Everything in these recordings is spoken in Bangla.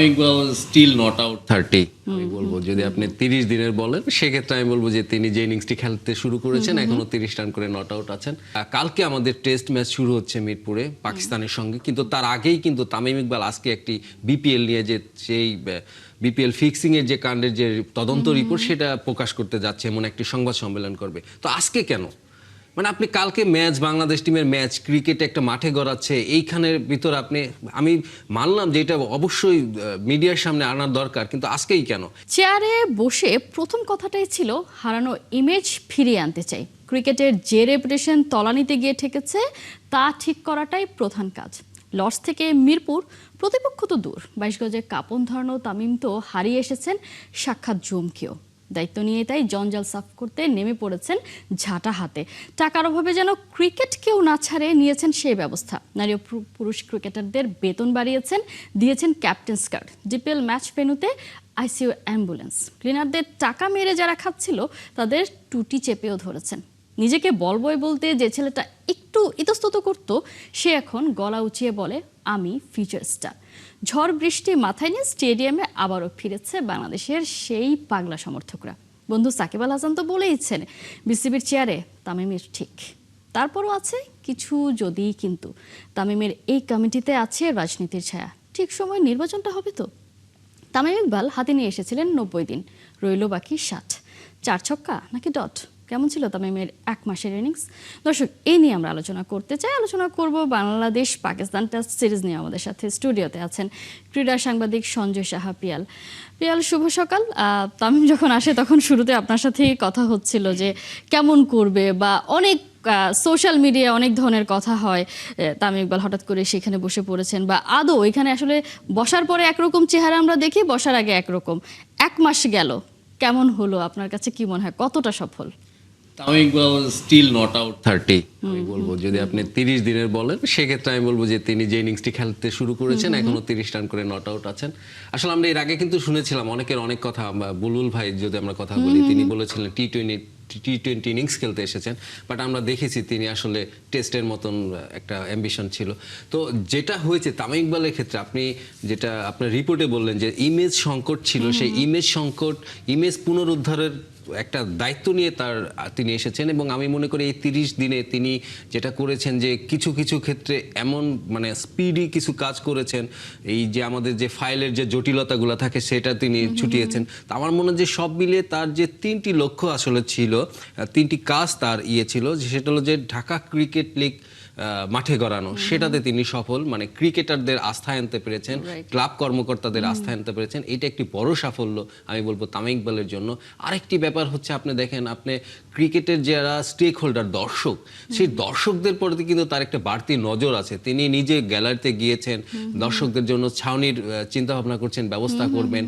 Tamim Iqbal still not out 30 আমি বলবো যদি আপনি 30 দিনের বলেন সেক্ষেত্রে আমি বলবো যে তিনি যে ইনিংসটি খেলতে শুরু করেছেন এখনো 30 রান করে নট আউট আছেন। কালকে আমাদের টেস্ট ম্যাচ শুরু হচ্ছে মিরপুরে পাকিস্তানের সঙ্গে, কিন্তু তার আগেই কিন্তু তামিম ইকবাল আজকে একটি বিপিএল নিয়ে যে সেই বিপিএল ফিক্সিং এর যে কাণ্ডের যে তদন্ত রিপোর্ট সেটা প্রকাশ করতে যাচ্ছে, এমন একটি সংবাদ সম্মেলন করবে। তো আজকে কেন, মানে আপনি কালকে ম্যাচ, বাংলাদেশ টিমের ম্যাচ, ক্রিকেটে একটা মাঠে গড়াচ্ছে, এইখানের ভিতর আপনি, আমি মানলাম যে এটা অবশ্যই মিডিয়ার সামনে আনার দরকার, কিন্তু আজকেই কেন? চেয়ারে বসে প্রথম কথাটাই ছিল হারানো ইমেজ ফিরিয়ে আনতে চাই। ক্রিকেটের যে রেপুটেশন তলানিতে গিয়ে ঠেকেছে তা ঠিক করাটাই প্রধান কাজ। লর্ডস থেকে মিরপুর, প্রতিপক্ষ তো দূর, 22 গজে কাঁপন ধরানো তামিম তো হারিয়ে এসেছেন সাক্ষাৎ জমকেও। দায়িত্ব নিয়ে তাই জঞ্জাল সাফ করতে নেমে পড়েছেন ঝাঁটা হাতে। টাকার অভাবে যেন ক্রিকেট কেউ না ছাড়ে নিয়েছেন সেই ব্যবস্থা। নারী ও পুরুষ ক্রিকেটারদের বেতন বাড়িয়েছেন, দিয়েছেন ক্যাপ্টেন্স কার্ড। ডিপিএল ম্যাচ ভেন্যুতে আইসিইউ অ্যাম্বুলেন্স। ক্লিনারদের টাকা মেরে যারা খাচ্ছিল তাদের টুটি চেপেও ধরেছেন। নিজেকে বল বয় বলতে যে ছেলেটা একটু ইতস্তত করত, সে এখন গলা উঁচিয়ে বলে আমি ফিউচার স্টার। ঝড় বৃষ্টি মাথায় নিয়ে স্টেডিয়ামে আবারও ফিরেছে বাংলাদেশের সেই পাগলা সমর্থকরা। বন্ধু সাকিব আল হাসান তো বলেইছেন বিসিবির চেয়ারে তামিমের ঠিক। তারপরও আছে কিছু যদি কিন্তু। তামিমের এই কমিটিতে আছে রাজনীতির ছায়া। ঠিক সময় নির্বাচনটা হবে তো। তামিম ইকবাল হাতে নিয়ে এসেছিলেন 90 দিন, রইল বাকি 60। 4 ছক্কা নাকি ডট? কেমন ছিল তামিমের 1 মাসের ইনিংস? দর্শক, এই নিয়ে আমরা আলোচনা করতে চাই। আলোচনা করব বাংলাদেশ পাকিস্তান টেস্ট সিরিজ নিয়ে। আমাদের সাথে স্টুডিওতে আছেন ক্রীড়া সাংবাদিক সঞ্জয় সাহা পিয়াল। পিয়াল, শুভ সকাল। তামিম যখন আসে তখন শুরুতে আপনার সাথেই কথা হচ্ছিল যে কেমন করবে, বা অনেক সোশ্যাল মিডিয়া অনেক ধরনের কথা হয়। তামিম ইকবাল হঠাৎ করে সেখানে বসে পড়েছেন, বা আদৌ এখানে আসলে বসার পরে একরকম চেহারা আমরা দেখি, বসার আগে একরকম। 1 মাস গেল, কেমন হলো আপনার কাছে, কি মনে হয় কতটা সফল? Tamim Iqbal still not out 30 আমি বলবো যদি আপনি 30 দিনের বলেন সেক্ষেত্রে আমি বলবো যে তিনি যে ইনিংসটি খেলতে শুরু করেছেন এখনো 30 রান করে নট আউট আছেন। আসলে আমরা এর আগে কিন্তু শুনেছিলাম অনেকের অনেক কথা। বুলবুল ভাই যদি আমরা কথা বলি, তিনি বলেছিলেন টি-20 ইনিংস খেলতে এসেছেন, বাট আমরা দেখেছি তিনি আসলে টেস্টের মতন একটা অ্যাম্বিশন ছিল। তো যেটা হয়েছে তামিম ইকবালের ক্ষেত্রে, আপনি যেটা আপনার রিপোর্টে বললেন যে ইমেজ সংকট ছিল, সেই ইমেজ সংকট, ইমেজ পুনরুদ্ধারের একটা দায়িত্ব নিয়ে তিনি এসেছেন। এবং আমি মনে করি এই 30 দিনে তিনি যেটা করেছেন যে কিছু কিছু ক্ষেত্রে এমন মানে স্পিডি কিছু কাজ করেছেন, এই যে আমাদের যে ফাইলের যে জটিলতাগুলো থাকে সেটা তিনি ছুটিয়েছেন। তো আমার মনে হয় যে সব মিলিয়ে তার যে 3টি লক্ষ্য আসলে ছিল, 3টি কাজ তার ছিল, সেটা হলো যে ঢাকা ক্রিকেট লিগ মাঠে গড়ানো, সেটাতে তিনি সফল, মানে ক্রিকেটারদের আস্থা আনতে পেরেছেন, ক্লাব কর্মকর্তাদের আস্থা আনতে পেরেছেন। এটা একটি বড় সাফল্য আমি বলবো তামিম ইকবালের জন্য। আরেকটি ব্যাপার হচ্ছে, আপনি দেখেন, আপনি ক্রিকেটের যারা স্টেক হোল্ডার, দর্শক, সেই দর্শকদের প্রতি কিন্তু তার একটা বাড়তি নজর আছে। তিনি নিজে গ্যালারিতে গিয়েছেন, দর্শকদের জন্য ছাউনির চিন্তা ভাবনা করছেন, ব্যবস্থা করবেন,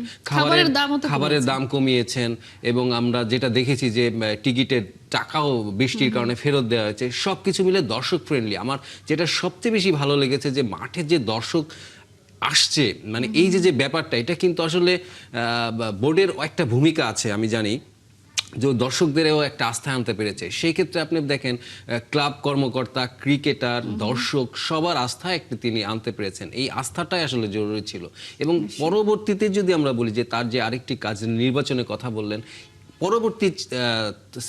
খাবারের দাম কমিয়েছেন। এবং আমরা যেটা দেখেছি যে টিকিটের টাকাও বৃষ্টির কারণে ফেরত দেওয়া হয়েছে। সবকিছু মিলে দর্শক ফ্রেন্ডলি। আমার যেটা সবচেয়ে বেশি ভালো লেগেছে যে মাঠে যে দর্শক আসছে, মানে এই যে ব্যাপারটা, এটা কিন্তু আসলে বোর্ডের একটা ভূমিকা আছে, আমি জানি, যে দর্শকদেরও একটা আস্থা আনতে পেরেছে। সেই ক্ষেত্রে আপনি দেখেন ক্লাব কর্মকর্তা, ক্রিকেটার, দর্শক সবার আস্থা একটা তিনি আনতে পেরেছেন। এই আস্থাটাই আসলে জরুরি ছিল। এবং পরবর্তীতে যদি আমরা বলি যে তার যে আরেকটি কাজ, নির্বাচনের কথা বললেন, পরবর্তী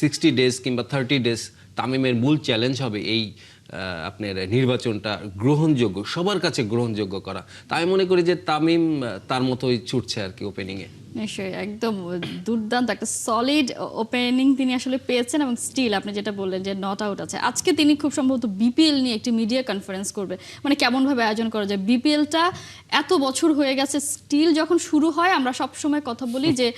60 ডেজ কিংবা 30 ডেজ তামিমের মূল চ্যালেঞ্জ হবে এই আপনার নির্বাচনটা গ্রহণযোগ্য, সবার কাছে গ্রহণযোগ্য করা। তাই আমি মনে করি যে তামিম তার মতোই ছুটছে আর কি ওপেনিংয়ে। নিশ্চয়ই, একদম দুর্দান্ত একটা সলিড ওপেনিং তিনি আসলে পেয়েছেন। এবং স্টিল আপনি যেটা বললেন যে নট আউট আছে, আজকে তিনি খুব সম্ভবত বিপিএল নিয়ে একটি মিডিয়া কনফারেন্স করবে। মানে কেমনভাবে আয়োজন করা যায়, বিপিএলটা এত বছর হয়ে গেছে, স্টিল যখন শুরু হয় আমরা সবসময় কথা বলি যে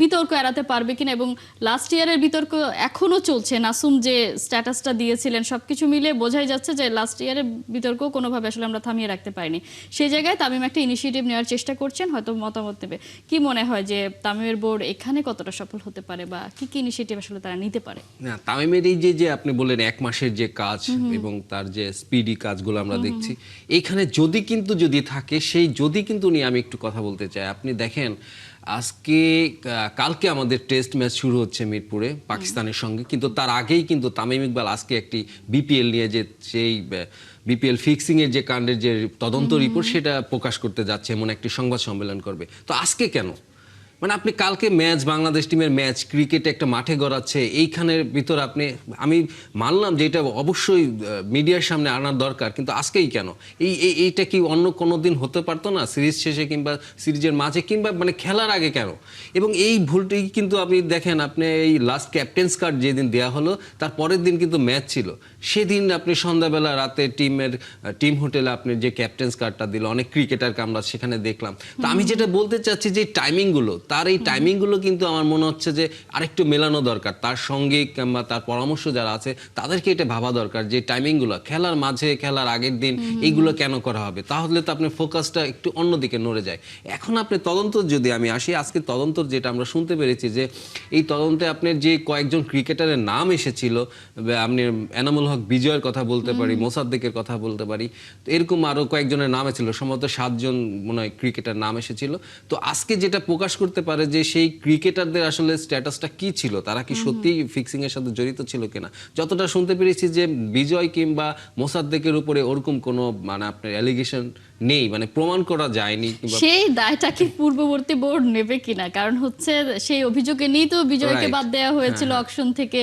বিতর্ক এড়াতে পারবে কিনা। এবং লাস্ট ইয়ারের বিতর্ক এখনো চলছে। নাসুম যে স্ট্যাটাসটা দিয়েছিলেন, সবকিছু মিলে বোঝাই যাচ্ছে যে লাস্ট ইয়ারের বিতর্ক কোনোভাবে আসলে আমরা থামিয়ে রাখতে পারিনি। সেই জায়গায় তামিম একটা ইনিশিয়েটিভ নেওয়ার চেষ্টা করছেন, হয়তো মতামত নেবে। কি মনে হয় যে তামিমের বোর্ড এখানে কতটা সফল হতে পারে, বা কি কি ইনিশিয়েটিভ আসলে তারা নিতে পারে? না, তামিমের এই যে আপনি বললেন 1 মাসের যে কাজ এবং তার যে স্পিডি কাজগুলো আমরা দেখছি, এইখানে যদি থাকে, সেই যদি কিন্তু নিয়ে আমি একটু কথা বলতে চাই। আপনি দেখেন কালকে আমাদের টেস্ট ম্যাচ শুরু হচ্ছে মিরপুরে পাকিস্তানের সঙ্গে, কিন্তু তার আগেই কিন্তু তামিম ইকবাল আজকে একটি বিপিএল নিয়ে যে সেই বিপিএল ফিক্সিং এর যে কাণ্ডের যে তদন্ত রিপোর্ট সেটা প্রকাশ করতে যাচ্ছে, এমন একটি সংবাদ সম্মেলন করবে। তো আজকে কেন? মানে আপনি কালকে ম্যাচ, বাংলাদেশ টিমের ম্যাচ, ক্রিকেট একটা মাঠে গড়াচ্ছে, এইখানের ভিতর আপনি, আমি মানলাম যে এটা অবশ্যই মিডিয়ার সামনে আনার দরকার, কিন্তু আজকেই কেন? এইটা কি অন্য কোনো দিন হতে পারতো না? সিরিজ শেষে কিংবা সিরিজের মাঝে কিংবা মানে খেলার আগে কেন? এবং এই ভুলটি কিন্তু আপনি দেখেন, আপনি এই লাস্ট ক্যাপ্টেন্স কার্ড যেদিন দেওয়া হলো তার পরের দিন কিন্তু ম্যাচ ছিল, সেদিন আপনি সন্ধ্যাবেলা রাতে টিম হোটেলে আপনি যে ক্যাপ্টেন্স কার্ডটা দিল, অনেক ক্রিকেটারকে আমরা সেখানে দেখলাম। তো আমি যেটা বলতে চাচ্ছি যে টাইমিংগুলো, তার এই টাইমিংগুলো কিন্তু আমার মনে হচ্ছে যে আরেকটু মেলানো দরকার। তার সঙ্গে কিংবা তার পরামর্শ যারা আছে তাদেরকে এটা ভাবা দরকার যে টাইমিংগুলো খেলার মাঝে, খেলার আগের দিন এইগুলো কেন করা হবে? তাহলে তো আপনার ফোকাসটা একটু অন্যদিকে নড়ে যায়। এখন আপনি তদন্ত যদি আমি আসি, আজকে তদন্ত যেটা আমরা শুনতে পেরেছি যে এই তদন্তে আপনার যে কয়েকজন ক্রিকেটারের নাম এসেছিল, আপনি এনামুল হক বিজয়ের কথা বলতে পারি, মোসাদ্দেকের কথা বলতে পারি, তো এরকম আরো কয়েকজনের নাম ছিল, সম্ভবত 7 জন মনে হয় ক্রিকেটার নাম এসেছিল। তো আজকে যেটা প্রকাশ করতে পারে যে সেই ক্রিকেটারদের আসলে স্ট্যাটাসটা কি ছিল, তারা কি সত্যি ফিক্সিং এর সাথে জড়িত ছিল কিনা। যতটা শুনতে পেরেছি যে বিজয় কিংবা মোসাদ্দেকের উপরে ওরকম কোনো মানে আপনার অ্যালিগেশন নেই, মানে প্রমাণ করা যায়নি। সেই দায়টা কি পূর্ববর্তী বোর্ড নেবে কিনা? কারণ হচ্ছে সেই অভিযোগে নিয়েই তো বিজয়কে বাদ দেওয়া হয়েছিল অকশন থেকে,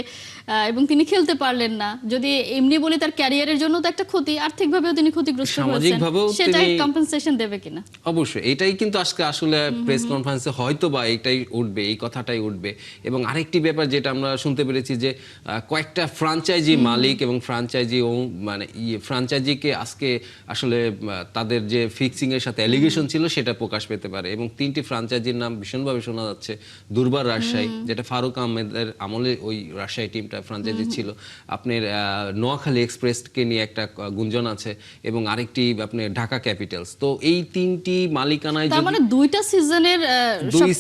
এবং তিনি খেলতে পারলেন না। যদি এমনি বলি তার ক্যারিয়ারের জন্য তো একটা ক্ষতি, আর্থিকভাবেও তিনি ক্ষতিগ্রস্ত হয়েছেন, সেটা কম্পেনসেশন দেবে কিনা? অবশ্যই এটাই কিন্তু আজকে আসলে প্রেস কনফারেন্সে হয়তো বা এটাই উঠবে, এই কথাটাই উঠবে। এবং আরেকটি ব্যাপার যেটা আমরা শুনতে পেরেছি যে কয়েকটা ফ্রাঞ্চাইজি মালিক এবং ফ্রাঞ্চাইজিকে আজকে আসলে তাদের যে ফিক্সিং এর সাথে অ্যালিগেশন ছিল সেটা প্রকাশ পেতে পারে। এবং 3টি ফ্রাঞ্চাইজির নাম ভীষণভাবে শোনা যাচ্ছে। দুর্বার রাজশাহী, যেটা ফারুক আহমেদের আমলে ওই রাজশাহী টিমটা ফ্রাঞ্চাইজি ছিল। আপনার নোয়াখালী এক্সপ্রেসকে নিয়ে একটা গুঞ্জন আছে, এবং আরেকটি আপনার ঢাকা ক্যাপিটালস। তো এই 3টি মালিকানায় তার মানে দুই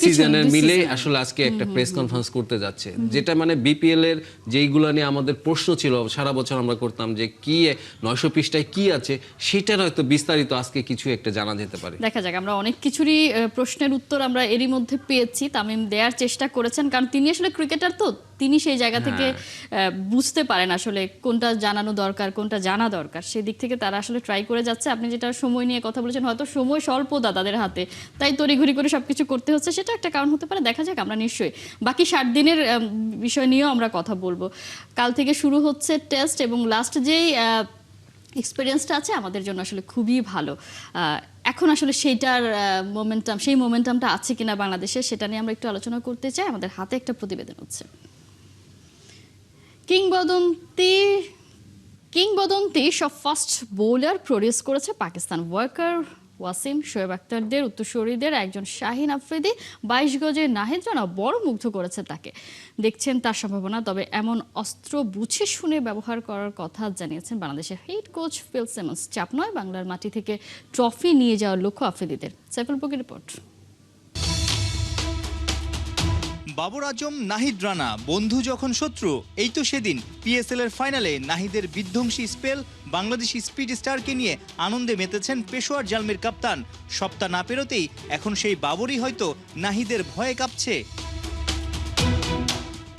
সিজনের মিলে আসলে আজকে একটা প্রেস কনফারেন্স করতে যাচ্ছে, যেটা মানে বিপিএল এর যেইগুলো নিয়ে আমাদের প্রশ্ন ছিল সারা বছর আমরা করতাম যে কি 900 পৃষ্ঠায় কি আছে, সেটার হয়তো বিস্তারিত আজকে কিছু একটা জানা যেতে পারে। দেখা যাক, আমরা অনেক কিছুরই প্রশ্নের উত্তর আমরা এরই মধ্যে পেয়েছি। তামিম দেওয়ার চেষ্টা করেছেন, কারণ তিনি আসলে ক্রিকেটার, তো তিনি সেই জায়গা থেকে বুঝতে পারেন আসলে কোনটা জানানো দরকার, কোনটা জানা দরকার। সেই দিক থেকে তারা আসলে ট্রাই করে যাচ্ছে। আপনি যেটা সময় নিয়ে কথা বলেছেন, হয়তো সময় স্বল্পতা তাদের হাতে, তাই তড়িঘড়ি করে সবকিছু করতে হচ্ছে, সেটা একটা কারণ হতে পারে। দেখা যাক, আমরা নিশ্চয়ই বাকি 60 দিনের বিষয় নিয়েও আমরা কথা বলবো। কাল থেকে শুরু হচ্ছে টেস্ট, এবং লাস্ট যেই এক্সপিরিয়েন্সটা আছে আমাদের জন্য আসলে খুবই ভালো। এখন আসলে সেই মোমেন্টামটা আছে কিনা বাংলাদেশে, সেটা নিয়ে আমরা একটু আলোচনা করতে চাই। আমাদের হাতে একটা প্রতিবেদন হচ্ছে। কিংবদন্তি সব ফাস্ট বোলার প্রডিউস করেছে পাকিস্তান। ওয়াকার, ওয়াসিম, শোয়েব আখতারদের উত্তরসূরিদের একজন শাহিন আফ্রিদি 22 গজের নাহিদ রানা বড় মুগ্ধ করেছে তাকে। দেখছেন তার সম্ভাবনা, তবে এমন অস্ত্র বুঝে শুনে ব্যবহার করার কথা জানিয়েছেন বাংলাদেশের হেড কোচ ফিল সিমন্স। চাপ নয়, বাংলার মাটি থেকে ট্রফি নিয়ে যাওয়ার লক্ষ্য আফ্রিদিদের। সাইফুল পকির রিপোর্ট। বাবর আজম, নাহিদ রানা বন্ধু যখন শত্রু, এই তো সেদিন পিএসএল এর ফাইনালে নাহিদের বিধ্বংসী স্পেল, বাংলাদেশি স্পিড স্টারকে নিয়ে আনন্দে মেতেছেন পেশোয়ার জালমির কাপ্তান। সপ্তাহ না পেরোতেই এখন সেই বাবরই হয়তো নাহিদের ভয়ে কাঁপছে।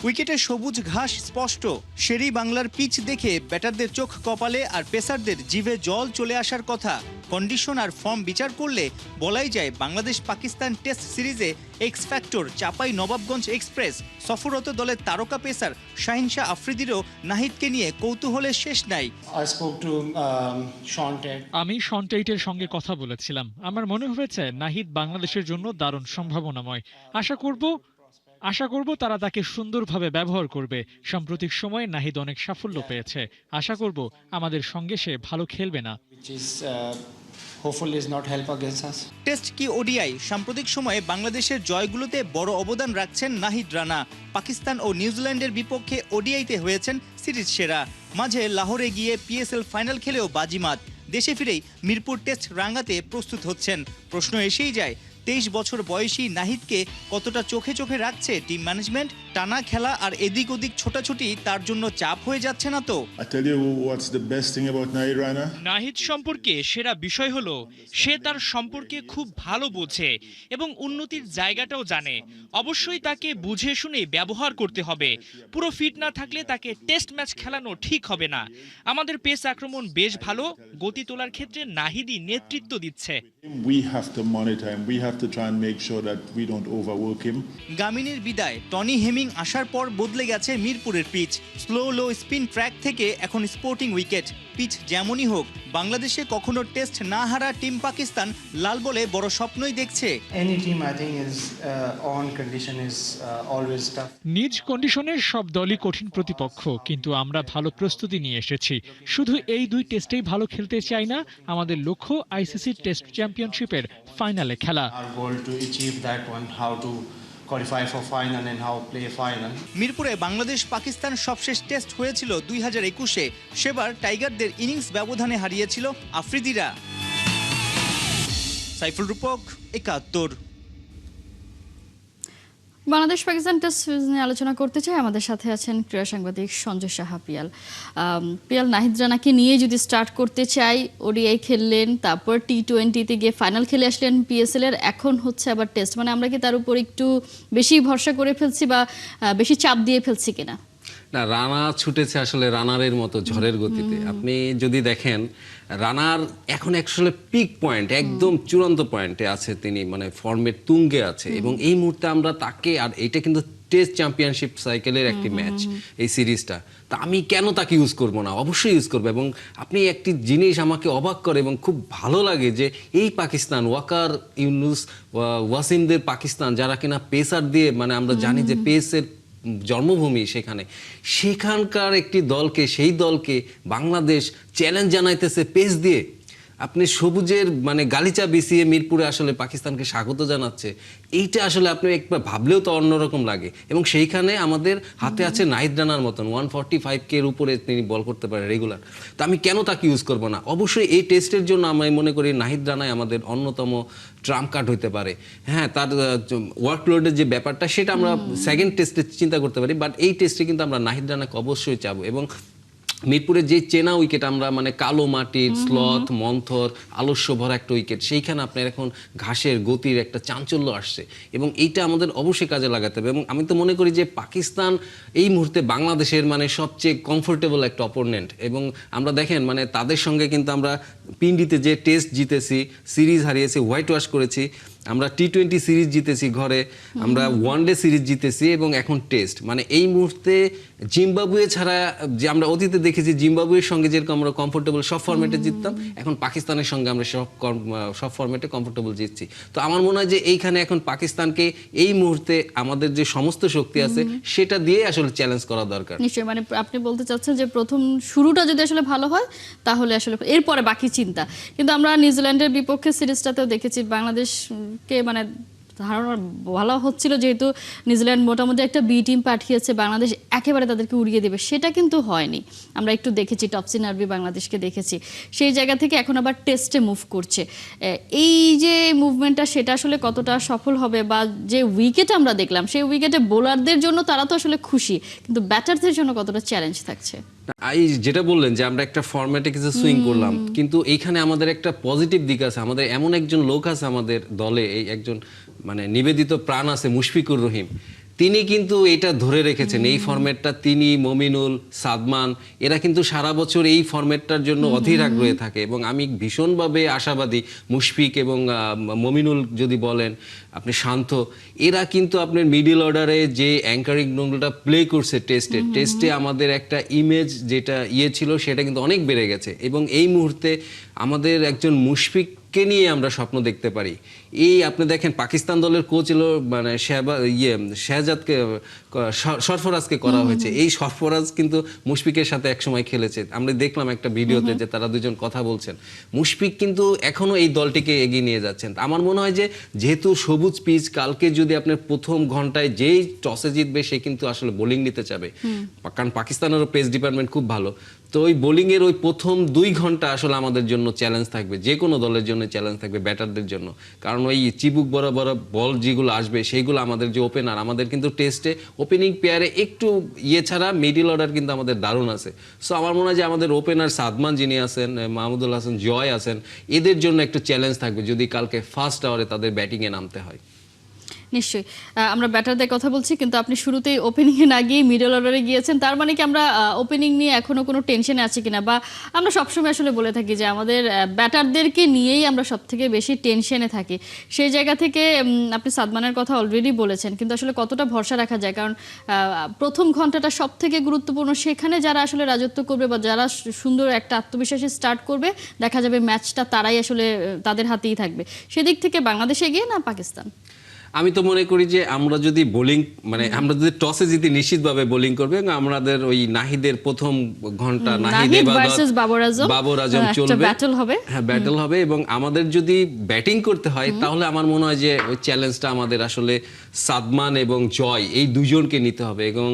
উইকেটে সবুজ ঘাস স্পষ্ট, শেরি বাংলার পিচ দেখে ব্যাটারদের চোখ কপালে আর পেসারদের জিভে জল চলে আসার কথা। কন্ডিশন আর ফর্ম বিচার করলে বলাই যায় বাংলাদেশ পাকিস্তান টেস্ট সিরিজে x factor Chapai Nawabganj express. সফররত দলের তারকা পেসার শাহিন শাহ আফ্রিদিরও নাহিদকে নিয়ে কৌতূহলের শেষ নাই। আমি শন টেইটের সঙ্গে কথা বলেছিলাম। আমার মনে হয়েছে নাহিদ বাংলাদেশের জন্য দারুণ সম্ভাবনাময়। আশা করব তারা তাকে সুন্দরভাবে ব্যবহার করবে। সাম্প্রতিক সময়ে নাহিদ অনেক সাফল্য পেয়েছে। আশা করব আমাদের সঙ্গে সে ভালো খেলবে না। টেস্ট কি ওডিআই, সাম্প্রতিক সময়ে বাংলাদেশের জয়গুলোতে বড় অবদান রাখছেন নাহিদ রানা। পাকিস্তান ও নিউজিল্যান্ডের বিপক্ষে ওডিআইতে হয়েছেন সিরিজ সেরা। মাঝে লাহোরে গিয়ে পিএসএল ফাইনাল খেলেও বাজিমাত। দেশে ফিরেই মিরপুর টেস্ট রাঙ্গাতে প্রস্তুত হচ্ছেন। প্রশ্ন এসেই যায়, 23 বছর বয়সী নাহিদকে কতটা চোখে চোখে রাখছে টিম ম্যানেজমেন্ট? টানা খেলা আর এদিক ওদিক ছোটাছুটি তার জন্য চাপ হয়ে যাচ্ছে না তো? I tell you what's the best thing about Nahid Rana? Nahid সম্পর্কে সেরা বিষয় হলো সে তার সম্পর্কে খুব ভালো বোঝে এবং উন্নতির জায়গাটাও জানে। অবশ্যই তাকে বুঝে শুনে ব্যবহার করতে হবে। পুরো ফিট না থাকলে তাকে টেস্ট ম্যাচ খেলানো ঠিক হবে না। আমাদের পেস আক্রমণ বেশ ভালো, গতি তোলার ক্ষেত্রে নাহিদই নেতৃত্ব দিচ্ছে। We have to monitor him. We have to try and make sure that we don't overwork him. গামিনীর বিদায় টনি হেমিং আসার পর বদলে গেছে মিরপুরের pitch. Slow low spin track থেকে এখন স্পোর্টিং উইকেট। পিচ যেমনই হোক, বাংলাদেশে কখনো টেস্ট না হারা টিম পাকিস্তান লাল বলে বড় স্বপ্নই দেখছে। Any team I think is on condition is always tough. নিজ কন্ডিশনের সব দলই কঠিন প্রতিপক্ষ, কিন্তু আমরা ভালো প্রস্তুতি নিয়ে এসেছি। শুধু এই 2 টেস্টেই ভালো খেলতে চাই না, আমাদের লক্ষ্য আইসিসি টেস্ট চ্যাম্পিয়নশিপের ফাইনালে খেলা। Our goal to achieve that one, how to qualify for final and how play final. মিরপুরে বাংলাদেশ পাকিস্তান সবশেষ টেস্ট হয়েছিল 2021-এ। সেবার টাইগারদের ইনিংস ব্যবধানে হারিয়েছিল আফ্রিদিরা। সাইফুল রূপক, 71। বাংলাদেশ পাকিস্তান টেস্ট সিরিজ নিয়ে আলোচনা করতে চাই। আমাদের সাথে আছেন ক্রীড়া সাংবাদিক সঞ্জয় সাহা পিয়াল। পিয়াল, নাহিদ রানাকে নিয়ে যদি স্টার্ট করতে চাই, ওডিআই খেললেন, তারপর টি20তে গিয়ে ফাইনাল খেলে আসলেন পিএসএল এর, এখন হচ্ছে আবার টেস্ট, মানে আমরা কি তার উপর একটু বেশি ভরসা করে ফেলছি বা বেশি চাপ দিয়ে ফেলছি কিনা? না, রানা ছুটেছে আসলে রানারের মতো ঝড়ের গতিতে। আপনি যদি দেখেন রানার এখন আসলে পিক পয়েন্ট, একদম চূড়ান্ত পয়েন্টে আছে তিনি, মানে ফর্মের তুঙ্গে আছে এবং এই মুহূর্তে আমরা তাকে, আর এটা কিন্তু টেস্ট চ্যাম্পিয়নশিপ সাইকেলের একটি ম্যাচ এই সিরিজটা, তা আমি কেন তাকে ইউজ করব না? অবশ্যই ইউজ করবো। এবং আপনি একটি জিনিস আমাকে অবাক করে এবং খুব ভালো লাগে যে এই পাকিস্তান, ওয়াকার ইউনুস, ওয়াসিমদের পাকিস্তান, যারা কিনা পেসার দিয়ে, মানে আমরা জানি যে পেসের জন্মভূমি সেখানকার একটি দলকে, সেই দলকে বাংলাদেশ চ্যালেঞ্জ জানাইতেছে পেস দিয়ে। আপনি সবুজের মানে গালিচা বিছিয়ে মিরপুরে আসলে পাকিস্তানকে স্বাগত জানাচ্ছে। এইটা আসলে আপনি একবার ভাবলেও তো অন্যরকম লাগে। এবং সেইখানে আমাদের হাতে আছে নাহিদ রানার মতন 145K এর উপরে তিনি বল করতে পারে রেগুলার। তো আমি কেন তাকে ইউজ করব না? অবশ্যই এই টেস্টের জন্য আমি মনে করি নাহিদ রানাই আমাদের অন্যতম ট্রাম্প কার্ড হতে পারে। হ্যাঁ, তার ওয়ার্কলোডের যে ব্যাপারটা সেটা আমরা সেকেন্ড টেস্টে চিন্তা করতে পারি, বাট এই টেস্টে কিন্তু আমরা নাহিদ রানাকে অবশ্যই চাবো। এবং মিরপুরের যে চেনা উইকেট, আমরা মানে কালো মাটির স্লথ, মন্থর, আলস্য ভরা একটা উইকেট, সেইখানে আপনার এখন ঘাসের গতির একটা চাঞ্চল্য আসছে এবং এইটা আমাদের অবশ্যই কাজে লাগাতে হবে। এবং আমি তো মনে করি যে পাকিস্তান এই মুহূর্তে বাংলাদেশের মানে সবচেয়ে কমফোর্টেবল একটা অপোনেন্ট। এবং আমরা দেখেন মানে তাদের সঙ্গে কিন্তু আমরা পিন্ডিতে যে টেস্ট জিতেছি, সিরিজ হারিয়েছি, হোয়াইট ওয়াশ করেছি, আমরা টি20 সিরিজ জিতেছি ঘরে, আমরা ওয়ানডে সিরিজ জিতেছি এবং এখন টেস্ট। মানে এই মুহূর্তে জিম্বাবুয়ে ছাড়া, যে আমরা অতীতে দেখেছি জিম্বাবুয়ের সঙ্গে যেরকম আমরা কমফোর্টেবল সব ফরম্যাটে জিততাম, এখন পাকিস্তানের সঙ্গে আমরা সব ফরম্যাটে কমফোর্টেবল জিতছি। তো আমার মনে হয় যে এইখানে এখন পাকিস্তানকে এই মুহূর্তে আমাদের যে সমস্ত শক্তি আছে সেটা দিয়ে আসলে চ্যালেঞ্জ করা দরকার। নিশ্চয়ই, মানে আপনি বলতে চাচ্ছেন যে প্রথম শুরুটা যদি আসলে ভালো হয় তাহলে আসলে এরপরে বাকি চিন্তা। কিন্তু আমরা নিউজিল্যান্ডের বিপক্ষে সিরিজটাতেও দেখেছি বাংলাদেশকে মানে ধারণা বলা হচ্ছিল যেহেতু নিউজিল্যান্ড মোটামুটি একটা বি টিম পাঠিয়েছে, বাংলাদেশ একেবারে তাদেরকে উড়িয়ে দেবে, সেটা কিন্তু হয়নি। আমরা একটু দেখেছি টপসি নার্ভি বাংলাদেশকে দেখেছি, সেই জায়গা থেকে এখন আবার টেস্টে মুভ করছে। এই যে মুভমেন্টটা সেটা আসলে কতটা সফল হবে, বা যে উইকেট আমরা দেখলাম সেই উইকেটে বোলারদের জন্য তারা তো আসলে খুশি, কিন্তু ব্যাটারদের জন্য কতটা চ্যালেঞ্জ থাকছে? এই যেটা বললেন যে আমরা একটা ফরম্যাটে কিছু সুইং করলাম, কিন্তু এইখানে আমাদের একটা পজিটিভ দিক আছে। আমাদের এমন একজন লোক আছে আমাদের দলে, এই একজন মানে নিবেদিত প্রাণ আছে, মুশফিকুর রহিম। তিনি কিন্তু এটা ধরে রেখেছেন এই ফরম্যাটটা। তিনি, মমিনুল, সাদমান, এরা কিন্তু সারা বছর এই ফরম্যাটটার জন্য অধীর আগ্রহে থাকে এবং আমি ভীষণভাবে আশাবাদী। মুশফিক এবং মমিনুল যদি বলেন, আপনি শান্ত, এরা কিন্তু আপনার মিডল অর্ডারে যে অ্যাঙ্কারিং রোলটা প্লে করছে টেস্টে আমাদের একটা ইমেজ যেটা ছিল সেটা কিন্তু অনেক বেড়ে গেছে। এবং এই মুহূর্তে আমাদের একজন মুশফিককে নিয়ে আমরা স্বপ্ন দেখতে পারি। এই আপনি দেখেন পাকিস্তান দলের কোচ হলো মানে শেহজাদকে, সরফরাজকে করা হয়েছে। এই সরফরাজ কিন্তু মুশফিকের সাথে একসময় খেলেছে, আমরা দেখলাম একটা ভিডিওতে যে তারা দুজন কথা বলছেন। মুশফিক কিন্তু এখনো এই দলটিকে এগিয়ে নিয়ে যাচ্ছেন। আমার মনে হয় যে যেহেতু সবুজ পিচ, কালকে যদি আপনার প্রথম ঘন্টায় যেই টসে জিতবে সে কিন্তু আসলে বোলিং নিতে চাবে, কারণ পাকিস্তানেরও পেস ডিপার্টমেন্ট খুব ভালো। তো তো ওই বোলিং এর ওই প্রথম 2 ঘন্টা আসলে আমাদের জন্য চ্যালেঞ্জ থাকবে, যে কোনো দলের জন্য চ্যালেঞ্জ থাকবে, ব্যাটারদের জন্য। কারণ ওই চিবুক বরাবর বল যেগুলো আসবে সেইগুলো আমাদের যে ওপেনার, আমাদের কিন্তু টেস্টে ওপেনিং পেয়ারে একটু ছাড়া মিডল অর্ডার কিন্তু আমাদের দারুণ আছে। সো আমার মনে হয় যে আমাদের ওপেনার সাদমান যিনি আছেন, মাহমুদুল হাসান জয় আছেন, এদের জন্য একটু চ্যালেঞ্জ থাকবে যদি কালকে ফার্স্ট আওয়ারে তাদের ব্যাটিংয়ে নামতে হয়। নিশ্চয়ই আমরা ব্যাটারদের কথা বলছি, কিন্তু আপনি শুরুতেই ওপেনিংয়ে না গিয়ে মিডল অর্ডারে গিয়েছেন। তার মানে কি আমরা ওপেনিং নিয়ে এখনো কোনো টেনশনে আছি কিনা, বা আমরা সবসময় আসলে বলে থাকি যে আমাদের ব্যাটারদেরকে নিয়েই আমরা সবথেকে বেশি টেনশনে থাকি। সেই জায়গা থেকে আপনি সাদমানের কথা অলরেডি বলেছেন, কিন্তু আসলে কতটা ভরসা রাখা যায়? কারণ প্রথম ঘন্টাটা সব থেকে গুরুত্বপূর্ণ, সেখানে যারা আসলে রাজত্ব করবে বা যারা সুন্দর একটা আত্মবিশ্বাসী স্টার্ট করবে, দেখা যাবে ম্যাচটা তারাই আসলে তাদের হাতেই থাকবে। সেদিক থেকে বাংলাদেশ এগিয়ে না পাকিস্তান? আমি তো মনে করি যে আমরা যদি বোলিং মানে আমরা যদি টসে জিতি নিশ্চিতভাবে বোলিং করবে, এবং আমাদের ওই নাহিদের প্রথম ঘন্টা নাহিদ ভার্সেস বাবর আজম চলবে, ব্যাটল হবে। হ্যাঁ ব্যাটল হবে, এবং আমাদের যদি ব্যাটিং করতে হয় তাহলে আমার মনে হয় যে ওই চ্যালেঞ্জটা আমাদের আসলে সাদমান এবং জয় এই দুজনকে নিতে হবে। এবং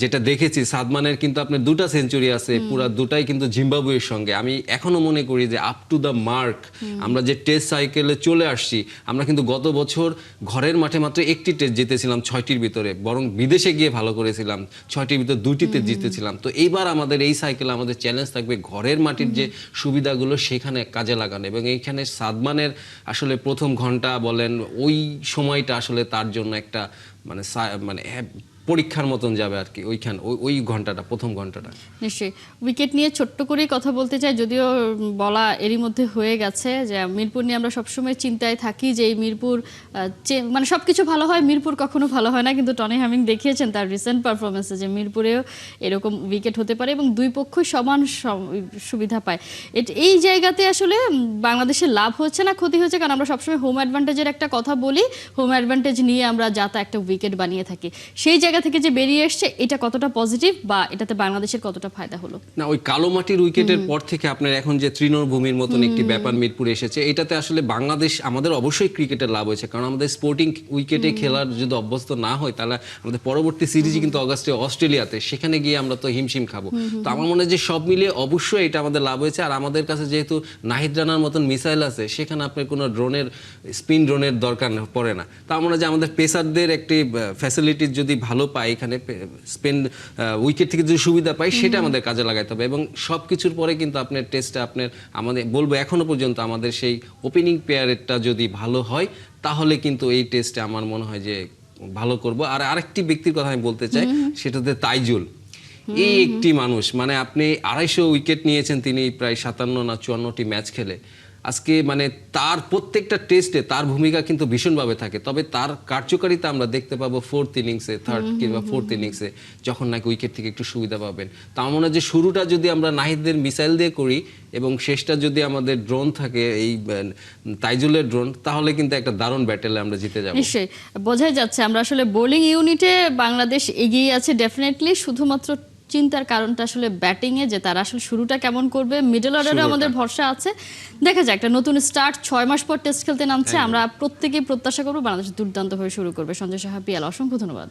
যেটা দেখেছি সাদমানের কিন্তু আপনার 2টা সেঞ্চুরি আছে, পুরা 2টাই কিন্তু জিম্বাবুয়ের সঙ্গে। আমি এখনো মনে করি যে আপ টু দ্য মার্ক আমরা যে টেস্ট সাইকেলে চলে আসছি, আমরা কিন্তু গত বছর ঘরের মাঠে মাত্র 1টি টেস্ট জিতেছিলাম 6টির ভিতরে, বরং বিদেশে গিয়ে ভালো করেছিলাম 6টির ভিতর 2টিতে জিতেছিলাম। তো এইবার আমাদের এই সাইকেলে আমাদের চ্যালেঞ্জ থাকবে ঘরের মাটির যে সুবিধাগুলো সেখানে কাজে লাগানো, এবং এইখানে সাদমানের আসলে প্রথম ঘন্টা বলেন ওই সময়টা আসলে তার জন্য একটা মানে পরীক্ষার মতন যাবে আর কি, ওই ঘন্টাটা, প্রথম ঘন্টাটা। নিশ্চয়ই উইকেট নিয়ে ছোট্ট করেই কথা বলতে চাই, যদিও বলা এরই মধ্যে হয়ে গেছে যে মিরপুর নিয়ে আমরা সবসময় চিন্তায় থাকি যে এই মিরপুর মানে সবকিছু ভালো হয়, মিরপুর কখনো ভালো হয় না। কিন্তু টনি হামিং দেখিয়েছেন তার রিসেন্ট পারফরমেন্সে যে মিরপুরেও এরকম উইকেট হতে পারে এবং দুই পক্ষই সমান সুবিধা পায়। এই জায়গাতে আসলে বাংলাদেশের লাভ হচ্ছে না ক্ষতি হচ্ছে? কারণ আমরা সবসময় হোম অ্যাডভান্টেজের একটা কথা বলি, হোম অ্যাডভান্টেজ নিয়ে আমরা যাতা একটা উইকেট বানিয়ে থাকি। সেই জায়গা থেকে যে বেরিয়ে এসছে, এটা কতটা পজিটিভ বা এটাতে বাংলাদেশের কতটা ফায়দা হলো? না, ওই কালো মাটির উইকেটের পর থেকে আপনার এখন যে তৃণভূমির মতন একটি ব্যাপার মিরপুরে এসেছে, এটাতে আসলে বাংলাদেশ আমাদের অবশ্যই ক্রিকেটের লাভ হয়েছে। কারণ আমাদের স্পোর্টিং উইকেটে খেলার যদি অভ্যস্ত না হয়, তাহলে আমাদের পরবর্তী সিরিজই কিন্তু অগাস্টে অস্ট্রেলিয়াতে, সেখানে গিয়ে আমরা তো হিমশিম খাবো। তো আমার মনে হয় যে সব মিলিয়ে অবশ্যই এটা আমাদের লাভ হয়েছে। আর আমাদের কাছে যেহেতু নাহিদ রানার মতন মিসাইল আছে, সেখানে আপনার কোনো স্পিন ড্রোনের দরকার পড়ে না। তো আমার মনে হয় যে আমাদের পেসারদের একটি ফ্যাসিলিটিস যদি ভালো পাই, এখানে স্পিন উইকেট থেকে যদি সুবিধা পাই, সেটা আমাদের কাজে লাগাইতে হবে। এবং সব কিছুর পরে কিন্তু আপনার টেস্টে আমাদের বলবো এখনো পর্যন্ত আমাদের সেই ওপেনিং পেয়ারেরটা যদি ভালো হয়, তাহলে কিন্তু এই টেস্টে আমার মনে হয় যে ভালো করব। আর আরেকটি ব্যক্তির কথা আমি বলতে চাই, সেটাতে তাইজুল। এই একটি মানুষ, মানে আপনি 250 উইকেট নিয়েছেন তিনি প্রায় 57 না 54টি ম্যাচ খেলে। আজকে মানে তার প্রত্যেকটা টেস্টে তার ভূমিকা কিন্তু ভীষণভাবে থাকে। তবে তার কার্যকারিতা আমরা দেখতে পাবো 4th ইনিংসে, 3rd কিংবা 4th ইনিংসে, যখন নাকি উইকেট থেকে একটু সুবিধা পাবেন। তা আমার মনে হয় যে শুরুটা যদি আমরা নাহিদদের মিসাইল দিয়ে করি এবং শেষটা যদি আমাদের ড্রোন থাকে, এই তাইজুলের ড্রোন, তাহলে কিন্তু একটা দারুণ ব্যাটেলে আমরা জিতে যাব। নিশ্চয়ই বোঝাই যাচ্ছে আমরা আসলে বোলিং ইউনিটে বাংলাদেশ এগিয়ে আছে ডেফিনেটলি। শুধুমাত্র চিন্তার কারণটা আসলে ব্যাটিংয়ে, যে তারা আসলে শুরুটা কেমন করবে। মিডল অর্ডারে আমাদের ভরসা আছে। দেখা যায় একটা নতুন স্টার্ট, 6 মাস পর টেস্ট খেলতে নামছে। আমরা প্রত্যেকেই প্রত্যাশা করবো বাংলাদেশ দুর্দান্তভাবে শুরু করবে। সঞ্জয় সাহা, পিয়াল, অসংখ্য ধন্যবাদ।